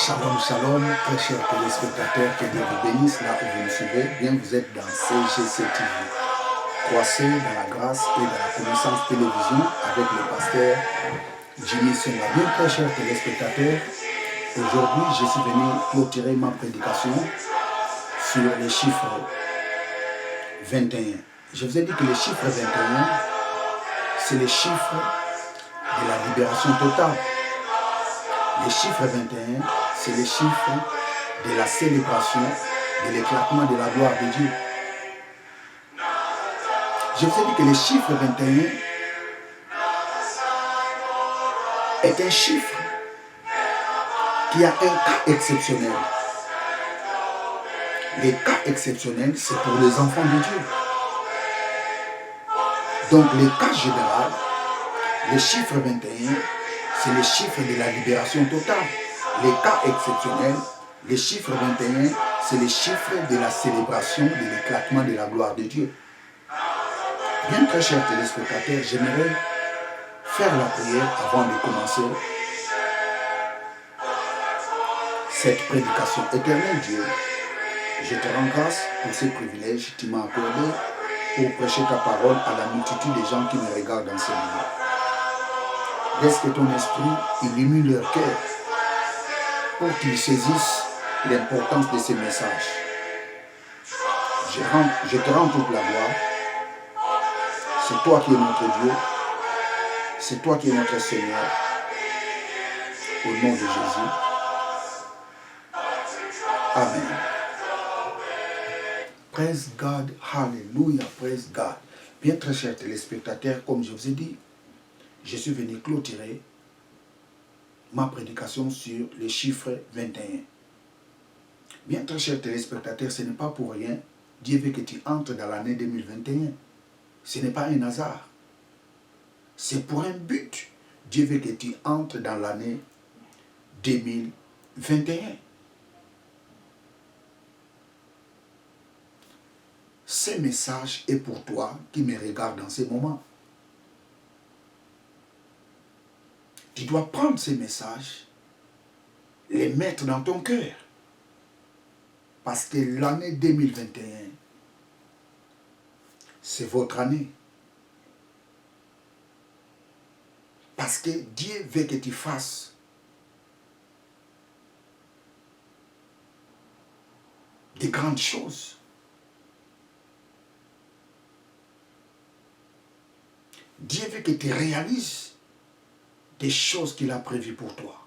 Shalom, shalom, très chers téléspectateurs, que Dieu vous bénisse là où vous nous suivez. Bien, vous êtes dans CGC TV. Croissez dans la grâce et dans la connaissance télévision avec le pasteur Jimmy Senga. Bien, très chers téléspectateurs, aujourd'hui, je suis venu clôturer ma prédication sur les chiffres 21. Je vous ai dit que les chiffres 21, c'est les chiffres de la libération totale. Les chiffres 21, c'est les chiffres de la célébration, de l'éclatement de la gloire de Dieu. Je vous ai dit que le chiffre 21 est un chiffre qui a un cas exceptionnel. Les cas exceptionnels, c'est pour les enfants de Dieu. Donc, les cas généraux, le chiffre 21, c'est le chiffre de la libération totale. Les cas exceptionnels, le chiffre 21, c'est le chiffre de la célébration, de l'éclatement de la gloire de Dieu. Bien, très chers téléspectateurs, j'aimerais faire la prière avant de commencer cette prédication. Éternel Dieu, je te rends grâce pour ces privilèges que tu m'as accordés pour prêcher ta parole à la multitude des gens qui me regardent dans ce moment. Laisse que ton esprit illumine leur cœur pour qu'ils saisissent l'importance de ces messages. Je te rends toute la gloire. C'est toi qui es notre Dieu. C'est toi qui es notre Seigneur. Au nom de Jésus. Amen. Praise God. Hallelujah. Praise God. Bien, très chers téléspectateurs, comme je vous ai dit, je suis venu clôturer ma prédication sur les chiffres 21. Bien, très chers téléspectateurs, ce n'est pas pour rien. Dieu veut que tu entres dans l'année 2021. Ce n'est pas un hasard. C'est pour un but. Dieu veut que tu entres dans l'année 2021. Ce message est pour toi qui me regarde dans ces moments. Tu dois prendre ces messages, les mettre dans ton cœur. Parce que l'année 2021, c'est votre année. Parce que Dieu veut que tu fasses des grandes choses. Dieu veut que tu réalises des choses qu'il a prévues pour toi.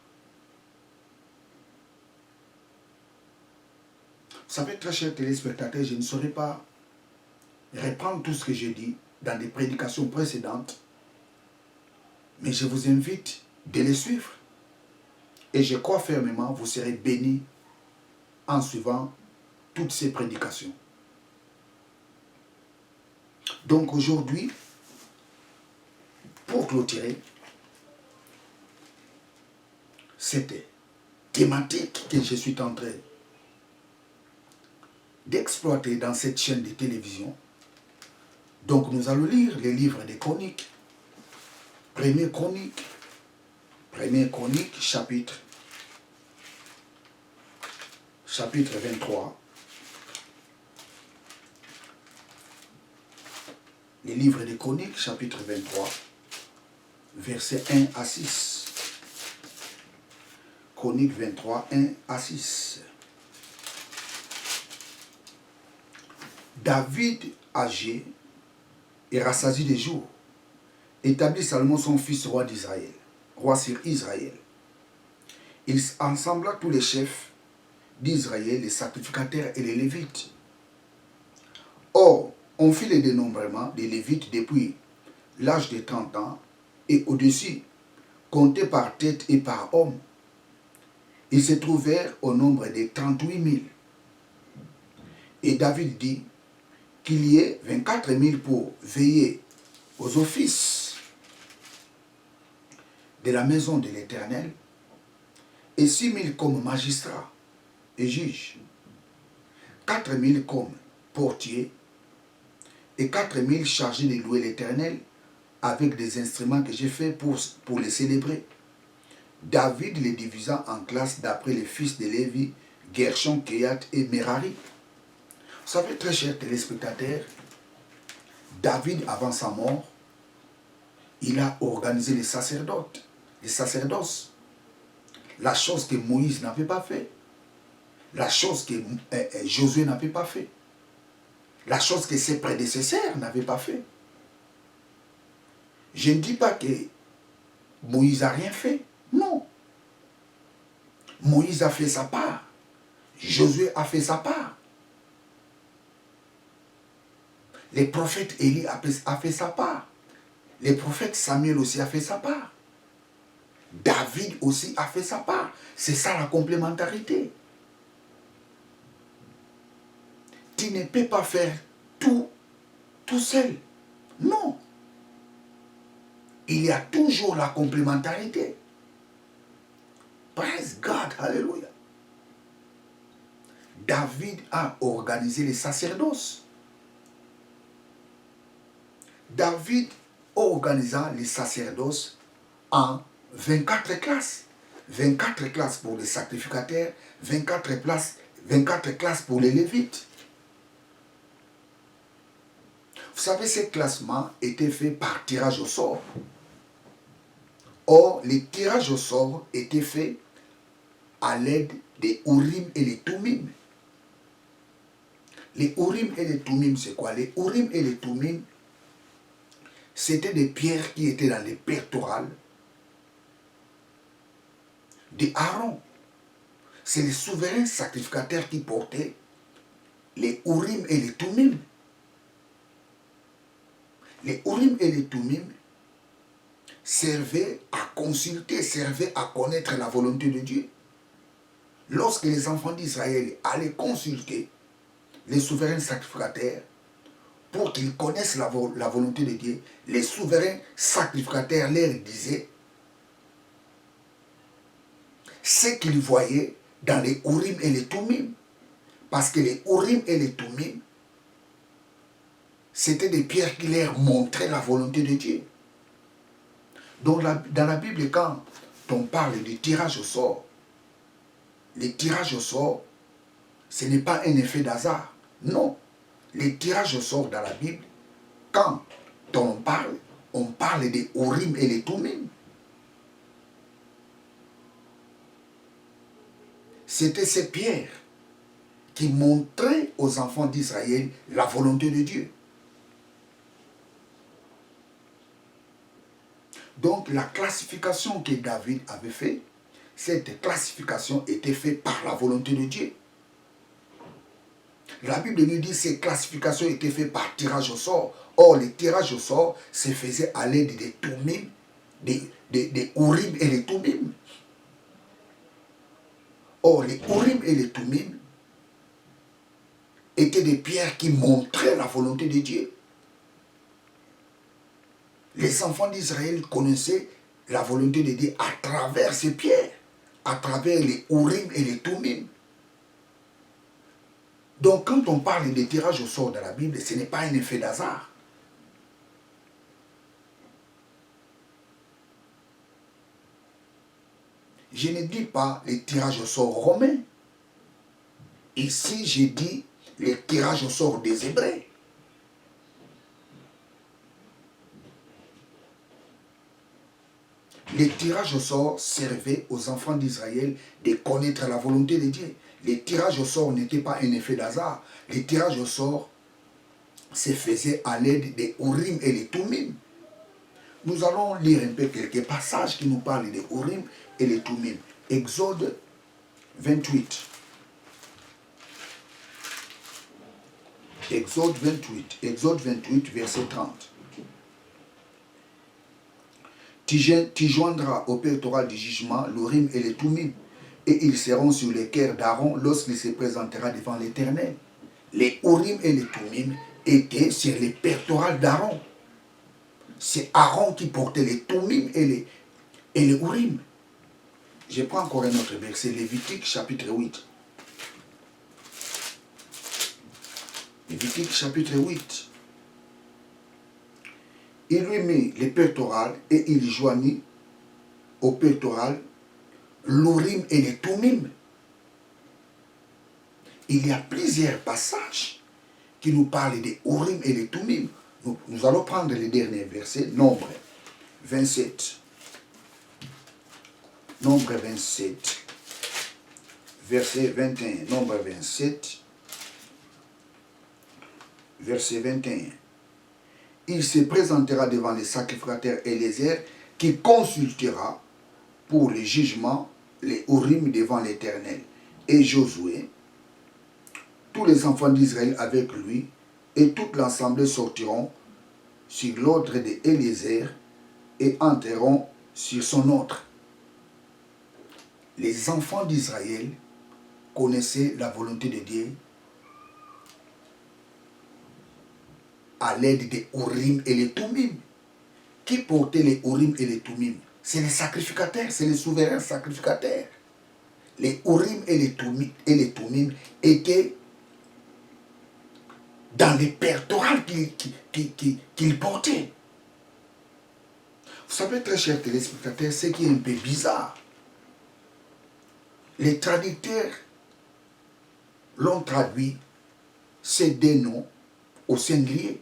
Vous savez, très chers téléspectateurs, je ne saurais pas reprendre tout ce que j'ai dit dans des prédications précédentes, mais je vous invite de les suivre. Et je crois fermement, vous serez bénis en suivant toutes ces prédications. Donc aujourd'hui, pour clôturer cette thématique que je suis en train d'exploiter dans cette chaîne de télévision, donc nous allons lire les livres des chroniques. Première chronique, chapitre 23. Les livres des chroniques, chapitre 23, versets 1 à 6. Chronique 23, 1 à 6. David, âgé et rassasié des jours, établit Salomon son fils roi d'Israël, roi sur Israël. Il ensembla tous les chefs d'Israël, les sacrificateurs et les Lévites. Or, on fit le dénombrement des Lévites depuis l'âge de 30 ans et au-dessus, comptés par tête et par homme. Ils se trouvèrent au nombre de 38 000. Et David dit qu'il y ait 24 000 pour veiller aux offices de la maison de l'Éternel et 6 000 comme magistrats et juges, 4 000 comme portiers et 4 000 chargés de louer l'Éternel avec des instruments que j'ai faits pour les célébrer. David les divisa en classes d'après les fils de Lévi, Gershon, Kehat et Merari. Vous savez, très chers téléspectateurs, David, avant sa mort, il a organisé les sacerdoces. La chose que Moïse n'avait pas fait. La chose que Josué n'avait pas fait. La chose que ses prédécesseurs n'avaient pas fait. Je ne dis pas que Moïse n'a rien fait. Non. Moïse a fait sa part. Josué a fait sa part. Les prophètes Élie a fait sa part. Les prophètes Samuel aussi a fait sa part. David aussi a fait sa part. C'est ça la complémentarité. Tu ne peux pas faire tout seul. Non. Il y a toujours la complémentarité. Praise God, alléluia. David a organisé les sacerdoces. David organisa les sacerdoces en 24 classes. 24 classes pour les sacrificateurs, 24 classes pour les lévites. Vous savez, ces classements étaient faits par tirage au sort. Or, les tirages au sort étaient faits à l'aide des Urim et les Tumim. Les Urim et les Tumim, c'est quoi? Les Urim et les Tumim, c'était des pierres qui étaient dans les pectorales d'Aaron. C'est les souverains sacrificateurs qui portaient les Urim et les Tumim. Les Urim et les Tumim servaient à consulter, servaient à connaître la volonté de Dieu. Lorsque les enfants d'Israël allaient consulter les souverains sacrificateurs pour qu'ils connaissent la volonté de Dieu, les souverains sacrificateurs leur disaient ce qu'ils voyaient dans les Urim et les Tumim. Parce que les Urim et les Tumim, c'était des pierres qui leur montraient la volonté de Dieu. Donc dans la Bible, quand on parle de tirage au sort, les tirages au sort, ce n'est pas un effet d'hasard. Non. Les tirages au sort dans la Bible, quand on parle des Urim et les Tumim. C'était ces pierres qui montraient aux enfants d'Israël la volonté de Dieu. Donc la classification que David avait faite, cette classification était faite par la volonté de Dieu. La Bible nous dit que ces classifications étaient faites par tirage au sort. Or, les tirages au sort se faisaient à l'aide des Tumim, des Urim et les Tumim. Or, les Urim et les Tumim étaient des pierres qui montraient la volonté de Dieu. Les enfants d'Israël connaissaient la volonté de Dieu à travers ces pierres, à travers les Urim et les Tumim. Donc quand on parle de tirage au sort dans la Bible, ce n'est pas un effet d'hasard. Je ne dis pas les tirages au sort romains. Ici, j'ai dit les tirages au sort des Hébreux. Les tirages au sort servaient aux enfants d'Israël de connaître la volonté de Dieu. Les tirages au sort n'étaient pas un effet d'hasard. Les tirages au sort se faisaient à l'aide des Urim et les Tumim. Nous allons lire un peu quelques passages qui nous parlent des Urim et les Tumim. Exode 28. Exode 28, verset 30. Tu joindras au pectoral du jugement l'Urim et les Tumim, et ils seront sur les cœurs d'Aaron lorsqu'il se présentera devant l'Éternel. Les Urim et les Tumim étaient sur les pectorales d'Aaron. C'est Aaron qui portait les Tumim et les Urim. Je prends encore un autre verset, Lévitique chapitre 8. Lévitique chapitre 8. Il lui mit les pectorales et il joignit au pectoral l'Urim et les Tumim. Il y a plusieurs passages qui nous parlent des Urim et les Tumim. Nous allons prendre les derniers versets, Nombre 27. Nombre 27, verset 21. Nombre 27, verset 21. Il se présentera devant les sacrificateurs Eliezer qui consultera pour le jugement les Urim devant l'Éternel. Et Josué, tous les enfants d'Israël avec lui, et toute l'assemblée sortiront sur l'ordre d'Eliezer et entreront sur son ordre. Les enfants d'Israël connaissaient la volonté de Dieu à l'aide des Urim et les Tumim. Qui portait les Urim et les Tumim? C'est les sacrificateurs, c'est les souverains sacrificateurs. Les Urim et les Tumim étaient dans les pectorales qu'ils portaient. Vous savez, très chers téléspectateurs, ce qui est un peu bizarre. Les traducteurs l'ont traduit ces deux noms au singulier.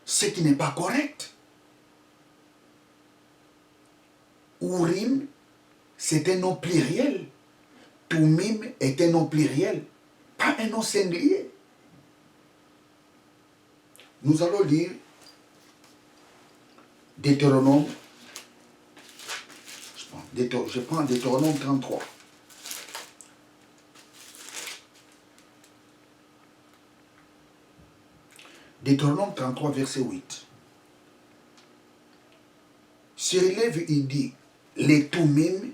Ce qui n'est pas correct. Urim, c'est un nom pluriel. Tumim est un nom pluriel, pas un nom singulier. Nous allons lire Deutéronome. Je prends Deutéronome 33. Deutéronome 33, verset 8. Sur l'élève, il dit, les Tumim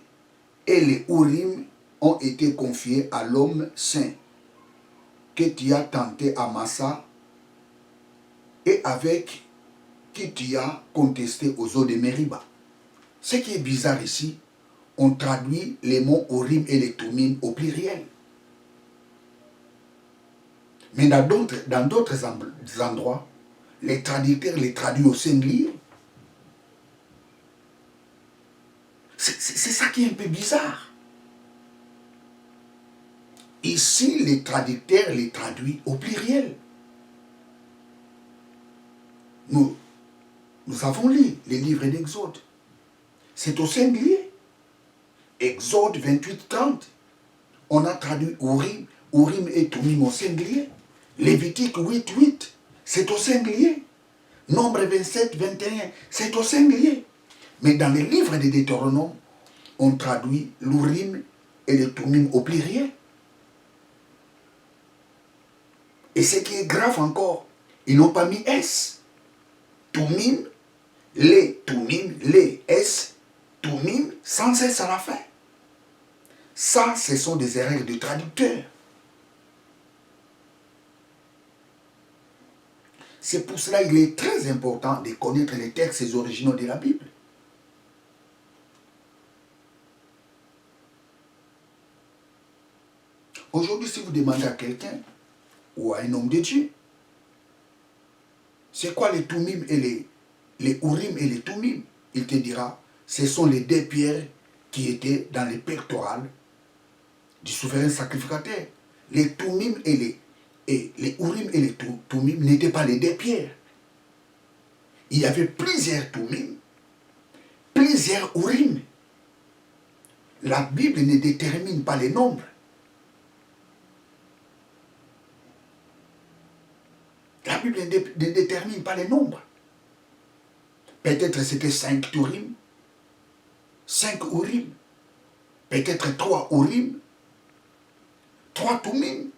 et les Urim ont été confiés à l'homme saint que tu as tenté à Massa et avec qui tu as contesté aux eaux de Mériba. Ce qui est bizarre ici, on traduit les mots Urim et les Tumim au pluriel. Mais dans d'autres endroits, les traducteurs les traduisent au singulier. C'est ça qui est un peu bizarre. Ici, les traducteurs les traduisent au pluriel. Nous avons lu les livres d'Exode. C'est au singulier. Exode 28, 30. On a traduit Urim et Tumim au singulier. Lévitique 8, 8. C'est au singulier. Nombre 27, 21. C'est au singulier. Mais dans les livres de Deutéronome, on traduit l'Urim et le Tumim au pluriel. Et ce qui est grave encore, ils n'ont pas mis S. Tumim, les S, Tumim, sans S à la fin. Ça, ce sont des erreurs de traducteurs. C'est pour cela qu'il est très important de connaître les textes originaux de la Bible. Aujourd'hui, si vous demandez à quelqu'un ou à un homme de Dieu, c'est quoi les Tumim et les Urim et les Tumim? Il te dira, ce sont les deux pierres qui étaient dans les pectorales du souverain sacrificateur. Les Tumim et les Urim et les Tumim n'étaient pas les deux pierres. Il y avait plusieurs Tumim, plusieurs Urim. La Bible ne détermine pas les nombres. La Bible ne détermine pas les nombres. Peut-être c'était 5 Turim, 5 Urim, peut-être 3 Urim, 3 Tumim,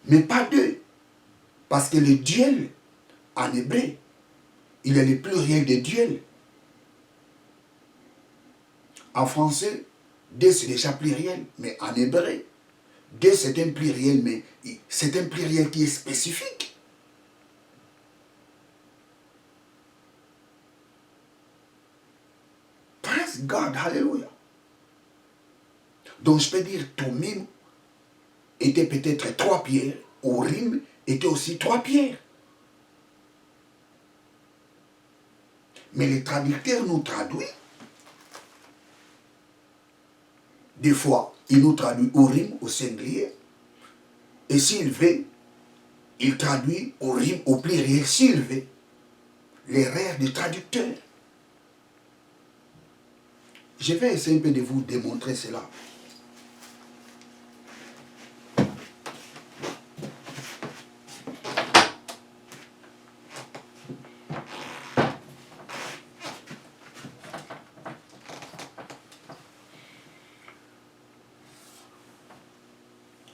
mais pas 2. Parce que le duel, en hébreu, il est le pluriel de duel. En français, 2 c'est déjà pluriel, mais en hébreu, 2 c'est un pluriel, mais c'est un pluriel qui est spécifique. Praise God, hallelujah. Donc je peux dire, Tumim était peut-être 3 pierres, Urim était aussi 3 pierres. Mais les traducteurs nous traduisent Des fois, il nous traduit Urim au singulier. Et s'il veut, il traduit Urim au pluriel s'il veut. L'erreur du traducteur. Je vais essayer un peu de vous démontrer cela.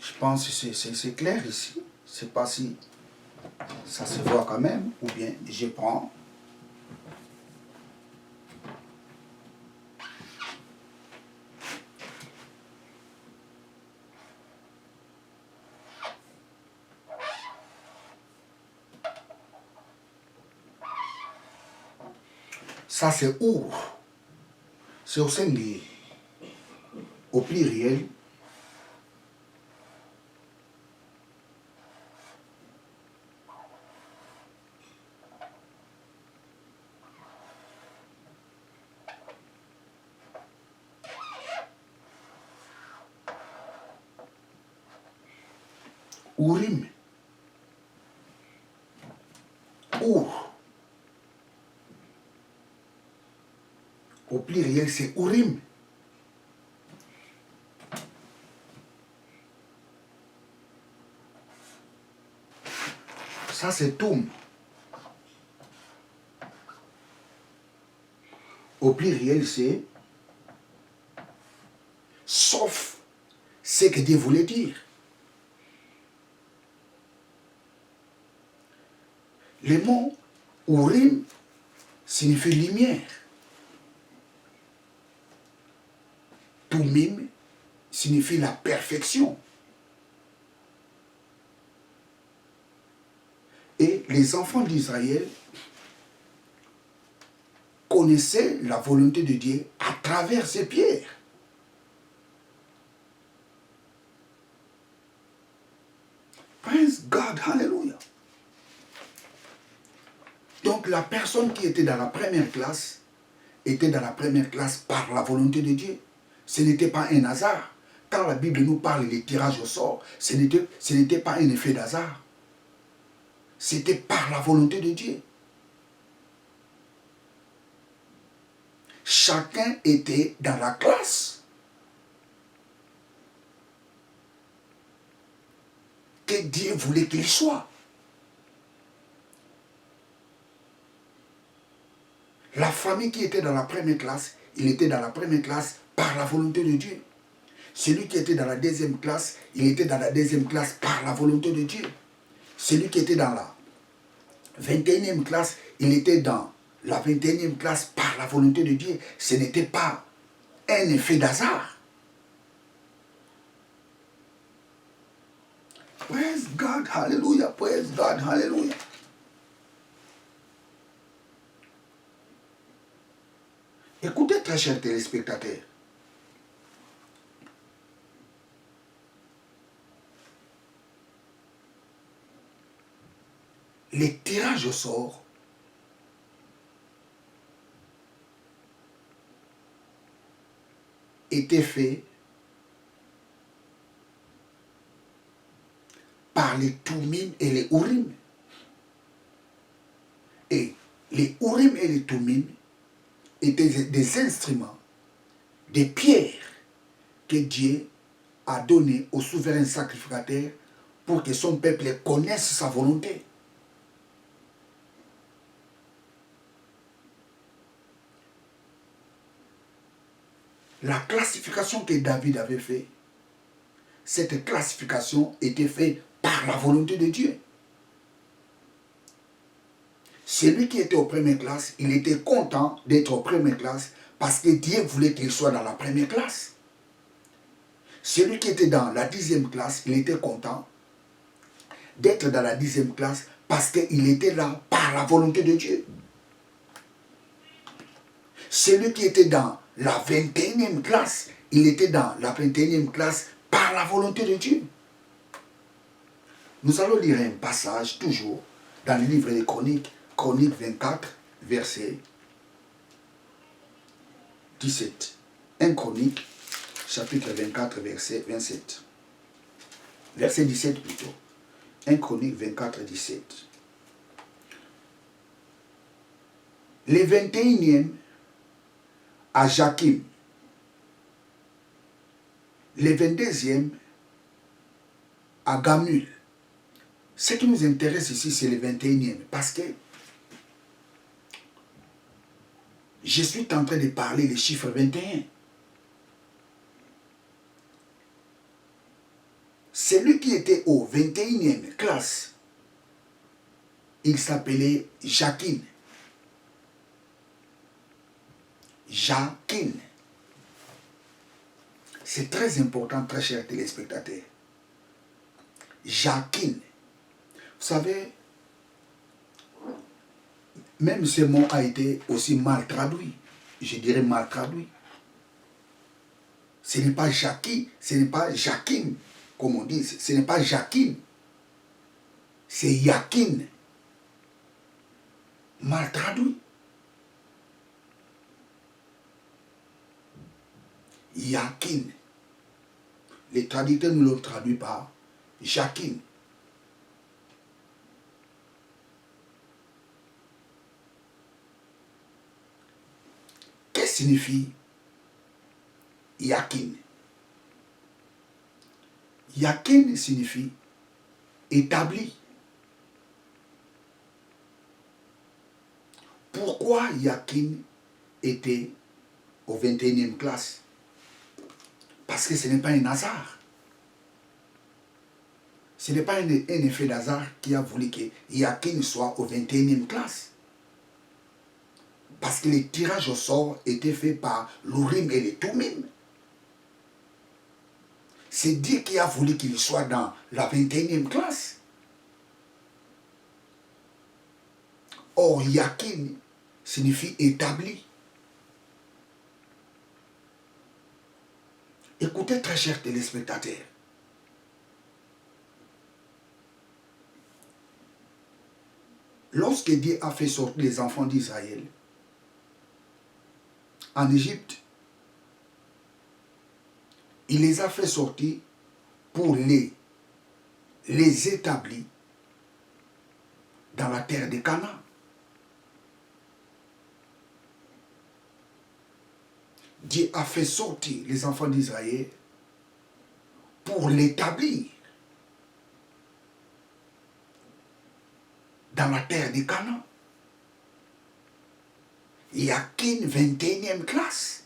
Je pense que c'est clair ici. Je ne sais pas si ça se voit quand même. Ou bien je prends. Ça c'est Our. C'est au singulier. Au pluriel. Urim. Our. Au pluriel, c'est Urim. Ça, c'est Toum. Au pluriel, c'est sauf ce que Dieu voulait dire. Le mot Urim signifie lumière. Toumim signifie la perfection. Et les enfants d'Israël connaissaient la volonté de Dieu à travers ces pierres. Praise God, hallelujah. Donc la personne qui était dans la première classe était dans la première classe par la volonté de Dieu. Ce n'était pas un hasard. Quand la Bible nous parle des tirages au sort, ce n'était pas un effet d'hasard. C'était par la volonté de Dieu. Chacun était dans la classe que Dieu voulait qu'il soit. La famille qui était dans la première classe, il était dans la première classe par la volonté de Dieu. Celui qui était dans la deuxième classe, il était dans la deuxième classe par la volonté de Dieu. Celui qui était dans la 21e classe, il était dans la 21e classe par la volonté de Dieu. Ce n'était pas un effet d'hasard. Praise God, hallelujah, praise God, hallelujah. Écoutez, très chers téléspectateurs. Les tirages au sort étaient faits par les Toumim et les Urim. Et les Urim et les Toumim étaient des instruments, des pierres que Dieu a données au souverain sacrificateur pour que son peuple connaisse sa volonté. La classification que David avait faite, cette classification était faite par la volonté de Dieu. Celui qui était aux premières classes, il était content d'être aux premières classes parce que Dieu voulait qu'il soit dans la première classe. Celui qui était dans la 10e classe, il était content d'être dans la 10e classe parce qu'il était là par la volonté de Dieu. Celui qui était dans la 21e classe, il était dans la 21e classe par la volonté de Dieu. Nous allons lire un passage toujours dans le livre des Chroniques, Chronique 24, verset 17. 1 Chronique, chapitre 24, verset 27. Verset 17 plutôt. 1 Chronique 24, 17. Les 21e à Jakim. Les 22e à Gamul. Ce qui nous intéresse ici, c'est les 21e. Parce que je suis en train de parler des chiffres 21. Celui qui était au 21e classe, il s'appelait Jakin. Jakin. C'est très important, très chers téléspectateurs. Jakin. Vous savez, même ce mot a été aussi mal traduit. Je dirais mal traduit. Ce n'est pas Jackie, ce n'est pas Jakin, comme on dit. Ce n'est pas Jakin. C'est Yakin. Mal traduit. Yakin. Les traducteurs ne le traduisent pas. Jakin. Qu'est-ce que signifie Yakin? Yakin signifie établi. Pourquoi Yakin était au 21e classe? Parce que ce n'est pas un hasard. Ce n'est pas un effet d'hasard qui a voulu que Yakin soit au 21e classe. Parce que les tirages au sort étaient faits par l'Urim et les Tumim. C'est Dieu qui a voulu qu'il soit dans la 21e classe. Or, Yakin signifie établi. Écoutez, très chers téléspectateurs. Lorsque Dieu a fait sortir les enfants d'Israël en Égypte, il les a fait sortir pour les établir dans la terre de Canaan. Dieu a fait sortir les enfants d'Israël pour l'établir dans la terre de Canaan. Il n'y a qu'une 21e classe.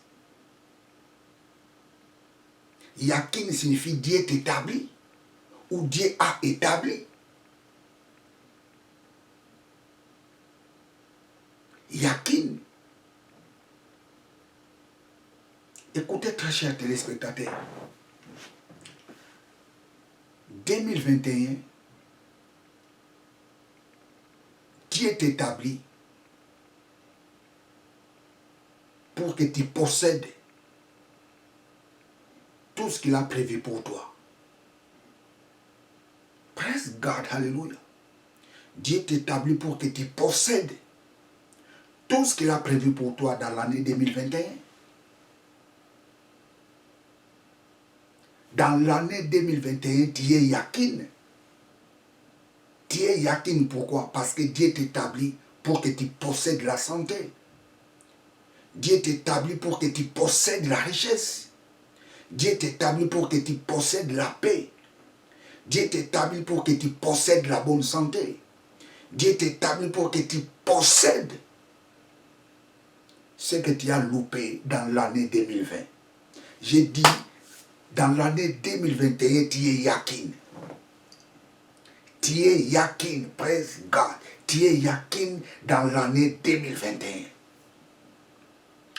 Yakin signifie Dieu est établi ou Dieu a établi. Yakin. Écoutez, très chers téléspectateurs. 2021, Dieu est établi pour que tu possèdes tout ce qu'il a prévu pour toi. Praise God, hallelujah. Dieu t'établit pour que tu possèdes tout ce qu'il a prévu pour toi dans l'année 2021. Dans l'année 2021, tu es Yakin. Tu es Yakin, pourquoi? Parce que Dieu t'établit pour que tu possèdes la santé. Dieu t'établit pour que tu possèdes la richesse. Dieu t'établit pour que tu possèdes la paix. Dieu t'établit pour que tu possèdes la bonne santé. Dieu t'établit pour que tu possèdes ce que tu as loupé dans l'année 2020. J'ai dit, dans l'année 2021, tu es Yakin. Tu es Yakin, praise God. Tu es Yakin dans l'année 2021.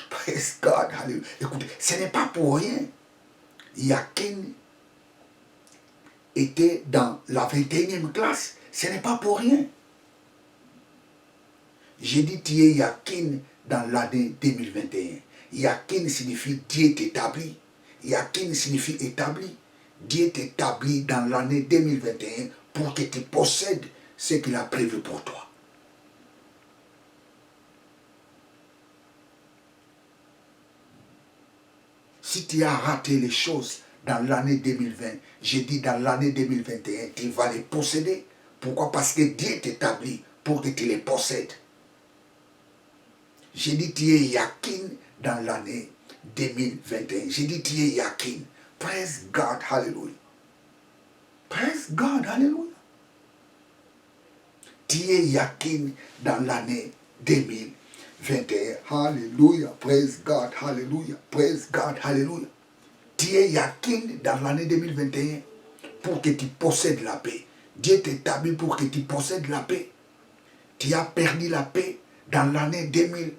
Praise God, hallelujah. Écoutez, ce n'est pas pour rien. Yakin était dans la 21e classe. Ce n'est pas pour rien. J'ai dit tu es Yakin dans l'année 2021. Yakin signifie Dieu t'établit. Yakin signifie établi. Dieu t'établit dans l'année 2021 pour que tu possèdes ce qu'il a prévu pour toi. Si tu as raté les choses dans l'année 2020, j'ai dit dans l'année 2021, tu vas les posséder. Pourquoi? Parce que Dieu t'établit pour que tu les possèdes. J'ai dit tu es yakin dans l'année 2021. J'ai dit tu es yakin. Praise God, hallelujah. Praise God, hallelujah. Tu es yakin dans l'année 2021. Hallelujah. Praise God, hallelujah. Praise God, hallelujah. Tu es yakin dans l'année 2021 pour que tu possèdes la paix. Dieu t'établit pour que tu possèdes la paix. Tu as perdu la paix dans l'année 2020,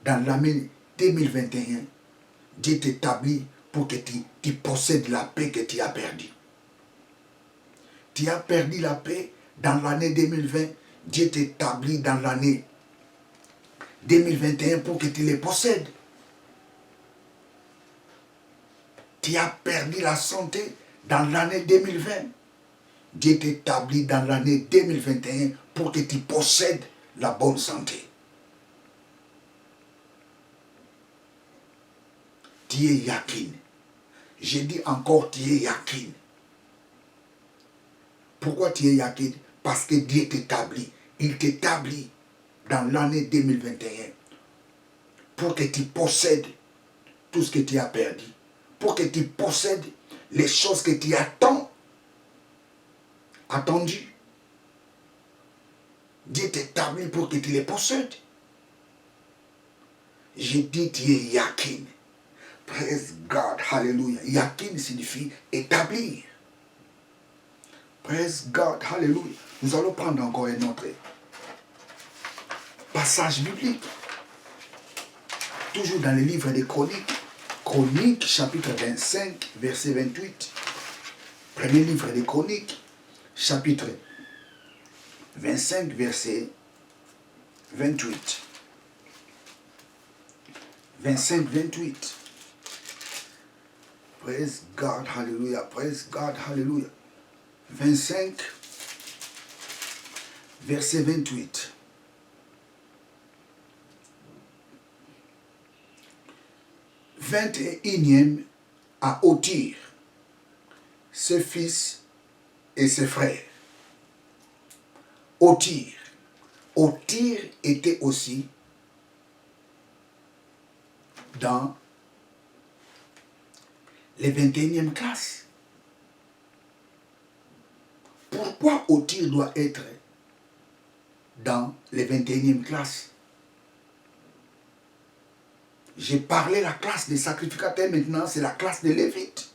dans l'année 2021. Dieu t'établit pour que tu possèdes la paix que tu as perdue. Tu as perdu la paix dans l'année 2020. Dieu t'établit dans l'année 2021 pour que tu les possèdes. Tu as perdu la santé dans l'année 2020. Dieu t'établit dans l'année 2021 pour que tu possèdes la bonne santé. Tu es yakin. J'ai dit encore tu es yakin. Pourquoi tu es yakin? Parce que Dieu t'établit. Il t'établit dans l'année 2021 pour que tu possèdes tout ce que tu as perdu. Pour que tu possèdes les choses que tu as attendues. Dieu t'établit pour que tu les possèdes. J'ai dit tu es yakin. Praise God, hallelujah. Yakin signifie établir. Praise God, hallelujah. Nous allons prendre encore un autre passage biblique. Toujours dans le livre des Chroniques. Chroniques, chapitre 25, verset 28. Premier livre des Chroniques, chapitre 25, verset 28. 25, 28. Praise God, hallelujah. Praise God, hallelujah. 25, verset 28. 21e à Othir, ses fils et ses frères. Othir. Othir était aussi dans les 21e classes. Pourquoi Othir doit être dans les 21e classes? J'ai parlé la classe des sacrificateurs, maintenant c'est la classe des Lévites.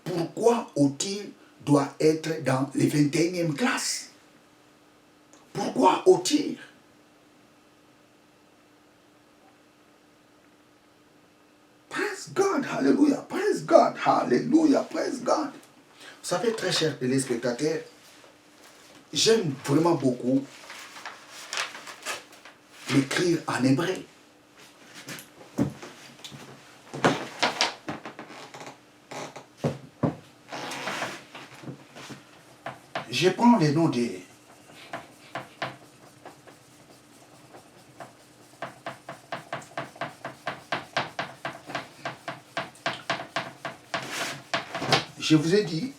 Pourquoi Othir doit être dans les 21e classes? Pourquoi Othir? Praise God, hallelujah, praise God, hallelujah, praise God. Vous savez, très chers téléspectateurs, j'aime vraiment beaucoup l'écrire en hébreu. Je prends les noms des... Je vous ai dit,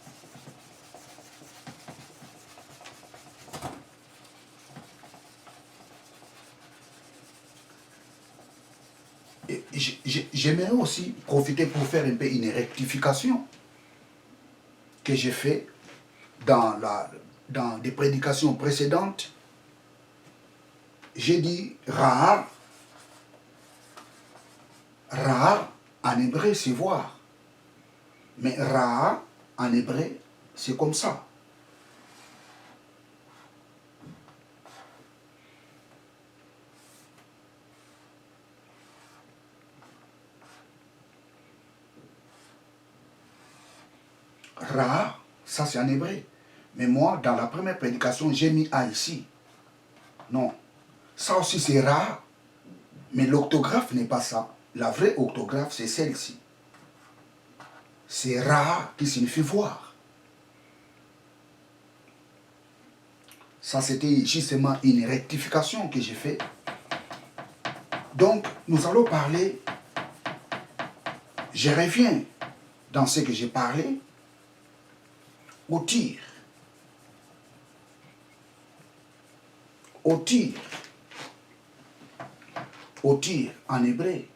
j'aimerais aussi profiter pour faire un peu une rectification que j'ai fait dans des prédications précédentes. J'ai dit Ra. Ra en hébreu c'est voir. Mais Ra en hébreu c'est comme ça. Ra, ça c'est en hébreu. Mais moi, dans la première prédication, j'ai mis A ici. Non. Ça aussi c'est Ra, mais l'orthographe n'est pas ça. La vraie orthographe, c'est celle-ci. C'est Ra qui signifie voir. Ça, c'était justement une rectification que j'ai faite. Donc, nous allons parler, je reviens dans ce que j'ai parlé, au tir. Au tir. Au tir en hébreu.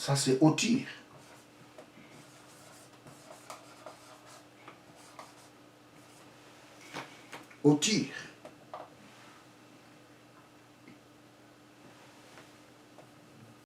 Ça, c'est au tir. Au tir.